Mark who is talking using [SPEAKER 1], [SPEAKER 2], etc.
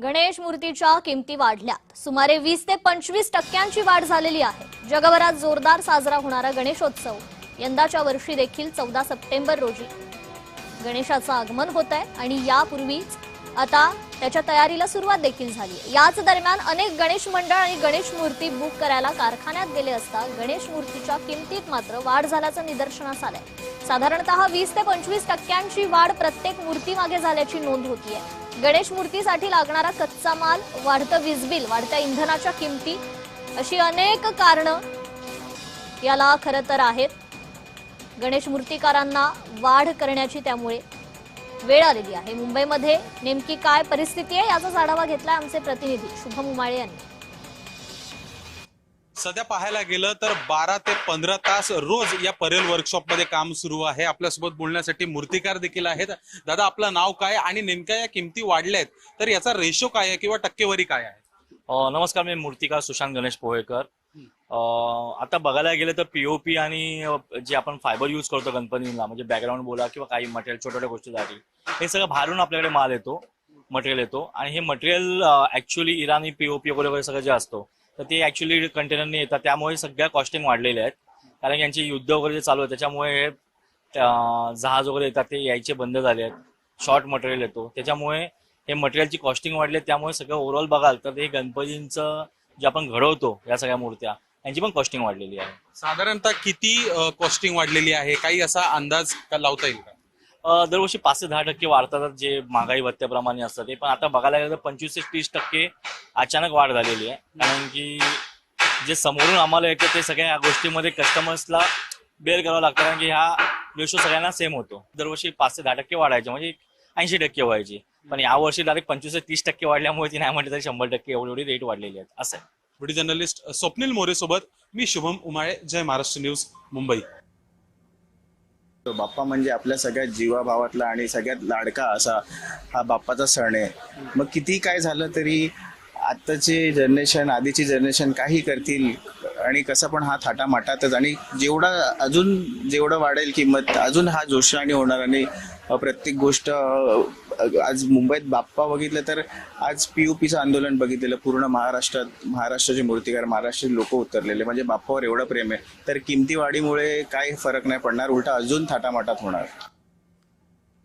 [SPEAKER 1] गणेश मूर्तीच्या किमती वाढल्यात। सुमारे 20 ते 25% वाढ झालेली आहे। जगभरात जोरदार साजरा होणारा गणेशोत्सव यंदाच्या वर्षी देखील 14 सप्टेंबर रोजी गणेशाचं आगमन होत आहे आणि यापूर्वीच आता त्याच्या तयारीला सुरुवात देखील झाली आहे। याच दरम्यान अनेक गणेश मंडळ आणि गणेश मूर्ती बुक करायला कारखान्यात गेले असता गणेश मूर्तीच्या किमतीत मात्र वाढ झाल्याचं निदर्शनास आलंय। साधारणतः 20 ते 25% वाढ प्रत्येक मूर्तीमागे झाल्याची नोंद होतीये। गणेश मूर्तीसाठी लागणारा कच्चा माल, वाढतं वीज बिल, वाढत्या इंधनाच्या किमती अशी अनेक कारणं याला खरं तर आहेत। गणेश मूर्तिकारांना वाढ करण्याची त्यामुळे वेळ आलेली आहे। मुंबईमध्ये नेमकी काय परिस्थिती आहे याचाच आढावा घेतलाय आमचे प्रतिनिधी शुभम उमाळे यांनी।
[SPEAKER 2] सध्या पाहायला गेलं तर 12 ते 15 तास रोज या परेल वर्कशॉप मध्ये काम सुरू आहे। आपल्यासोबत बोलण्यासाठी मूर्तिकार देखील आहेत। दादा, आपलं नाव काय आणि नेमक्या या किमती वाढल्यात तर याचा रेशो काय आहे किंवा टक्केवारी काय आहे?
[SPEAKER 3] नमस्कार, मी मूर्तिकार सुशांत गणेश पोहेकर। आता बघायला गेलं तर पीओपी आणि जे आपण फायबर यूज करतो गणपतीला, म्हणजे बॅकग्राऊंड बोला किंवा काही मटेरियल छोट्या छोट्या गोष्टीसाठी, हे सगळं बाहेरून आपल्याकडे माल येतो, मटेरियल येतो आणि हे मटेरियल ऍक्च्युअली इराणी पीओपी वगैरे सगळं जे असतो तर ते ऍक्च्युली कंटेनरने येतात। त्यामुळे सगळ्या कॉस्टिंग वाढलेल्या आहेत, कारण यांचे युद्ध वगैरे जे चालू आहे त्याच्यामुळे जहाज वगैरे येतात ते यायचे बंद झाले आहेत, शॉर्ट मटेरियल येतो, त्याच्यामुळे हे मटेरियलची कॉस्टिंग वाढली आहे। त्यामुळे सगळं ओव्हरऑल बघाल तर हे गणपतींचं जे आपण घडवतो या सगळ्या मूर्त्या यांची पण कॉस्टिंग वाढलेली आहे।
[SPEAKER 2] साधारणतः किती कॉस्टिंग वाढलेली आहे, काही असा अंदाज लावता येईल का?
[SPEAKER 3] दरवर्षी 5 ते 10% वाढतात जे महागाई भत्त्याप्रमाणे असतं ते, पण आता बघायला गेलं तर 25 ते 30% अचानक वाढ झालेली आहे। कारण की जे समोरून आम्हाला येतं ते सगळ्या गोष्टीमध्ये कस्टमर्सला बेअर करावं लागतं, कारण की हा रेशो सगळ्यांना सेम होतो। दरवर्षी 5 ते 10% वाढायचे, म्हणजे 80% व्हायची, पण यावर्षी डायरेक्ट 25 ते 30% वाढल्यामुळे ती नाही म्हटलं तरी 100% एवढी रेट वाढलेली आहेत। असं आहे।
[SPEAKER 2] व्हिडिओ जर्नलिस्ट स्वप्नील मोरे सोबत मी शुभम उमाळे, जय महाराष्ट्र न्यूज, मुंबई।
[SPEAKER 4] बाप्पा म्हणजे आपल्या सगळ्यात जीवाभावातला आणि सगळ्यात लाडका असा हा बाप्पाचा सण आहे। मग किती काय झालं तरी आत्ताची जनरेशन, आधीची जनरेशन काही करतील आणि कसं पण हा थाटामाटातच, आणि जेवढं वाढेल किंमत अजून हा जोशाने होणार। आणि प्रत्येक गोष्ट आज मुंबईत बाप्पा बघितलं तर आज पीओपीचं आंदोलन बघितलेलं पूर्ण महाराष्ट्राचे मूर्तिकार, महाराष्ट्रीय लोक उतरलेले, म्हणजे बाप्पावर एवढं प्रेम आहे, तर किमती वाढीमुळे काही फरक नाही पडणार, उलटा अजून थाटामाटात होणार।